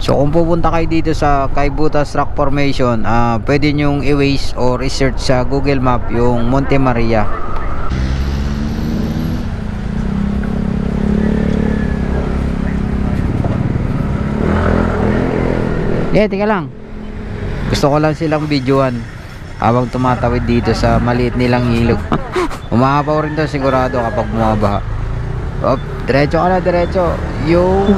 So kung pupunta kayo dito sa Kaybutas Rock Formation, pwede nyong i-waze or i-search sa Google Map yung Monte Maria. Teka lang. Gusto ko lang silang videoan habang tumatawid dito sa maliit nilang ilog. Umahapaw rin to sigurado kapag bumabaha. Op, diretso ka na, diretso. Yung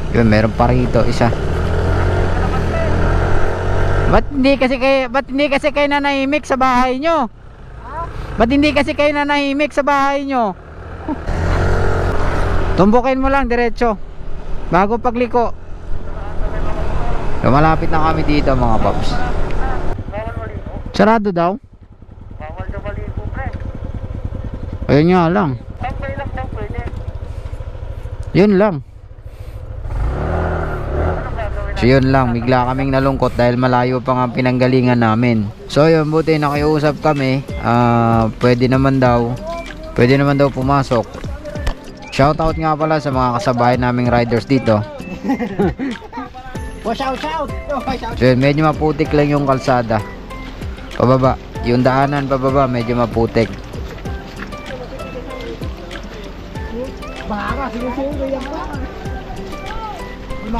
yun, meron pa rito isa. Ba't hindi kasi kayo nanahimik sa bahay nyo? Ba't hindi kasi kayo nanahimik sa bahay nyo? Tumbukin mo lang diretso bago pagliko. Lumalapit na kami dito mga paps. Sarado daw? Ayun nga lang. Yun lang. So yun lang, bigla kaming nalungkot dahil malayo pa nga pinanggalingan namin. So yun, buti nakiusap kami. Pwede naman daw pumasok. Shoutout nga pala sa mga kasabayan naming riders dito. Shout. So yun, medyo maputik lang yung kalsada pababa. Yung daanan pababa medyo maputik.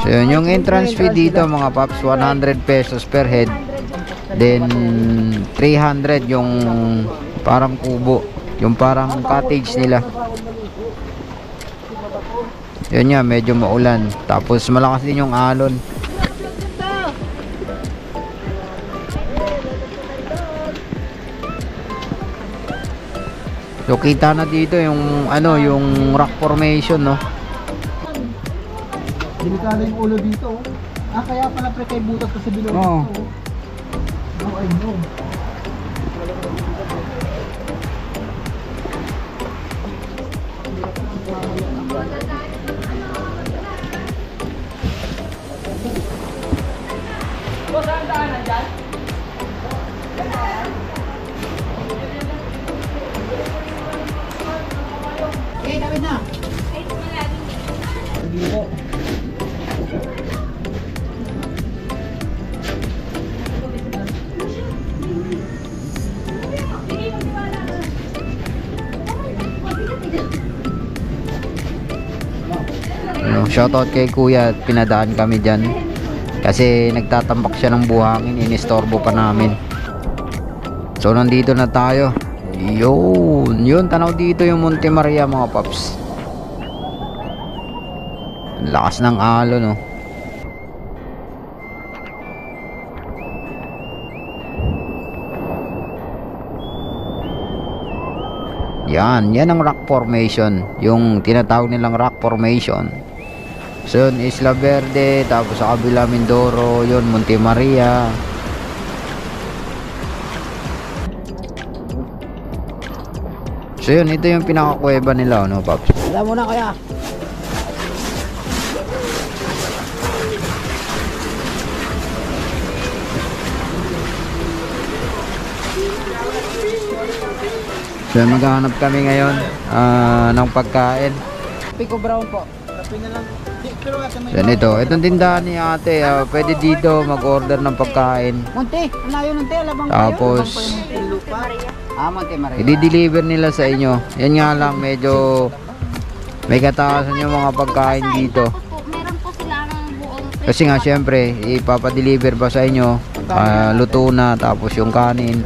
So yun, yung entrance fee dito mga paps, 100 pesos per head. Then 300 yung parang kubo, yung parang cottage nila. Yun nga, medyo maulan. Tapos malakas din yung alon. So kita na dito yung yung rock formation, no? Delikado yung ulo dito. Kaya pala pre kay butas kasi bilog. Oo. Oh, I know. Saan daanan dyan? Dapat na. Ay, malalim. Sige po. Shoutout kay kuya, pinadaan kami dyan kasi nagtatambak siya ng buhangin, inistorbo pa namin. So nandito na tayo. Yun, tanaw dito yung Monte Maria mga paps. Ang lakas ng alon, no? Yan ang rock formation, yung tinatawag nilang rock formation. So yun, Isla Verde, tapos sa kabila Mindoro, yun Monte Maria. So yun, ito yung pinakakuweba nila, no paps? Alam mo na kaya. So maghahanap kami ngayon ng pagkain. Pico Brown po. Tapi na lang. So itong tindahan ni ate, pwede dito mag-order ng pagkain. Monte, layo ng Alabang kayo. Tapos Monte Maria. i-deliver nila sa inyo. Yan nga lang, medyo may kataasan yung mga pagkain dito. Meron po silang buong Kasi nga syempre, ipapadeliver pa sa inyo, luto na, tapos yung kanin.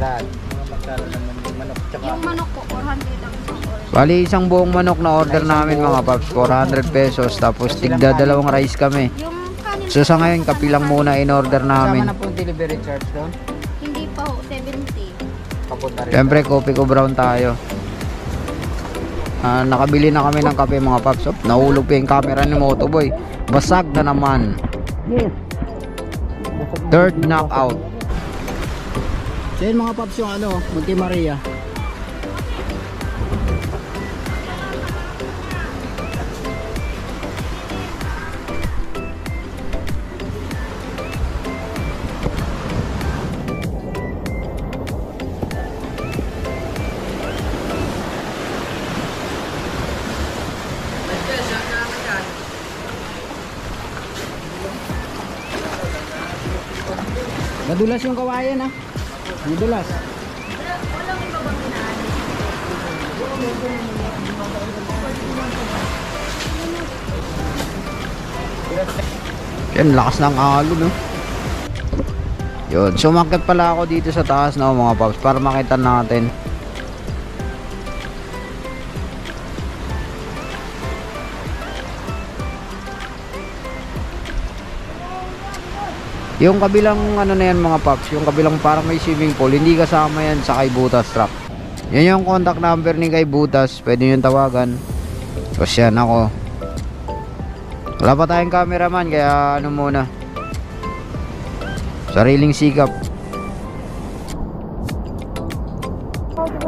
yung manok po, 400 ang isang oras. Bali, isang buong manok na order namin mga paps, 400 pesos. Tapos tigda dalawang rice kami. Yung kanin So sa ngayon, kapi lang muna in order namin. Sama na po yung delivery charge doon. hindi pa ho, 70. Papunta rin. Syempre, Coffee Co Brown tayo. Nakabili na kami ng kape mga paps. Nahulog pa yung camera ni Motoboy. Basag na naman. Yes. Third knockout. So yun mga paps yung Monte Maria. Madulas yung kawayan ha. Madulas. Yan, lakas ng alon, no? Yun, sumakit pala ako dito sa taas, no, mga paps, para makita natin. Yung kabilang ano na yan, mga paps, yung kabilang parang may swimming pool, hindi kasama yan sa Kay Butas truck. Yan yung contact number ni Kay Butas, pwede nyo tawagan. Tapos yan ako. Wala pa tayong cameraman, kaya ano muna, sariling sikap.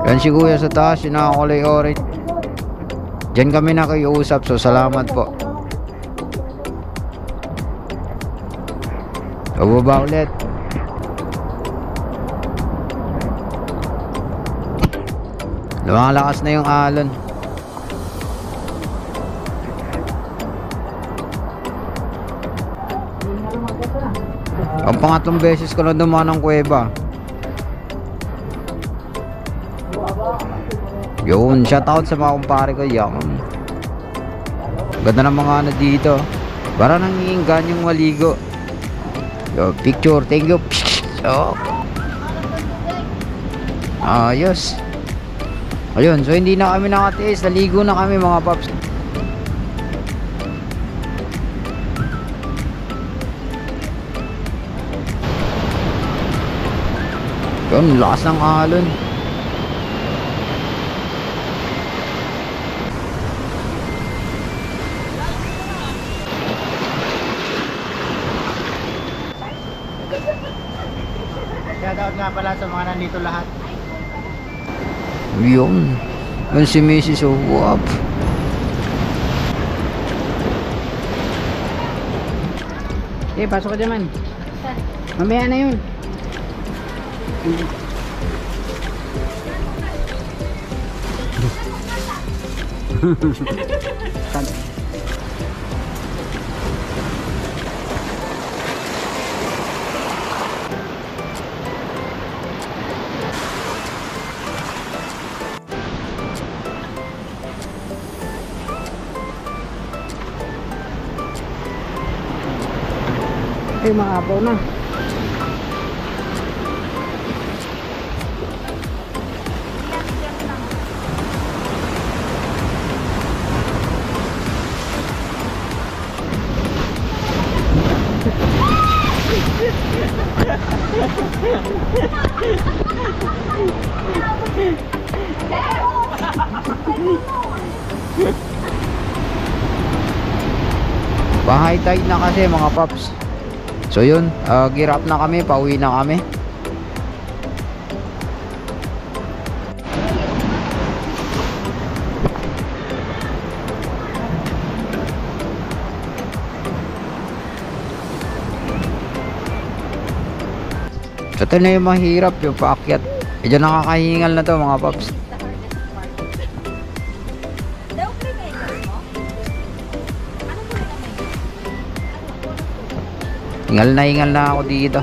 Yan si kuya sa taas, yung nakakulay orange. Diyan kami nakiusap, so salamat po. Bababa ulit. Lumalakas na yung alon. Ang pangatlong beses ko na dumaan ng kuweba. Yun, shoutout sa mga kumpare ko. Yan. Ganda ng mga ano dito. Para nangingan yung maligo. Yo, picture, thank you. So, ayos. Ayun, so hindi na kami nakatiis. Naligo na kami, mga paps. Yun, lakas ng alon. Shoutout nga pala sa mga nandito lahat. Yun. Yun si Mrs. Uwap. Pasok ka dyan man. Mamaya na yun. Ay, maapaw na. Bahay tide na kasi, mga paps. So yun, gear up na kami, pauwi na kami. So ito na yung mahirap, yung paakyat. Medyo nakakahingal na to, mga paps. Hingal na ako dito.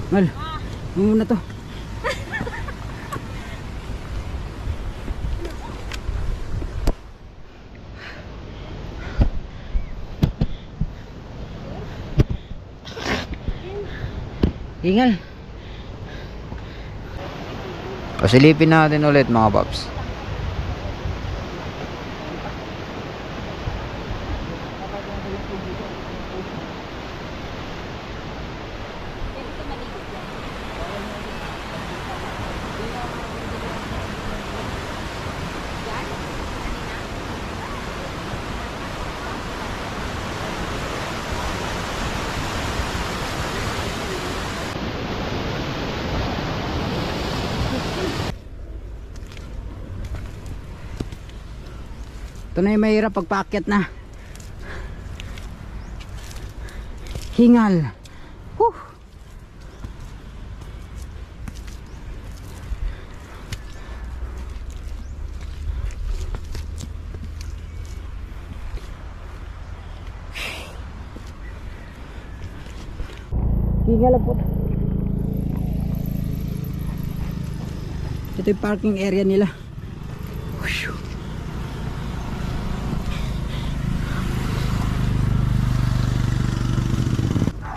Mal, muna to. Hingal. Pasilipin natin ulit, mga paps. Ito na yung mahirap pagpaakyat na. Hingal. Whew. Hingal po. Ito yung parking area nila.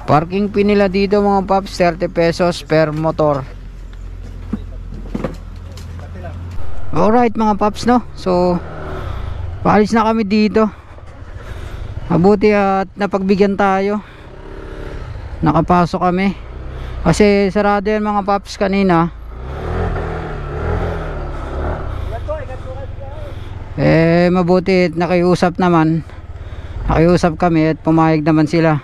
Parking fee nila dito mga paps, 30 pesos per motor. Alright mga paps, no? So paalis na kami dito. Mabuti at napagbigyan tayo. Nakapasok kami. Kasi sarado yan mga paps kanina. Mabuti at nakiusap naman. Nakiusap kami at pumayag naman sila.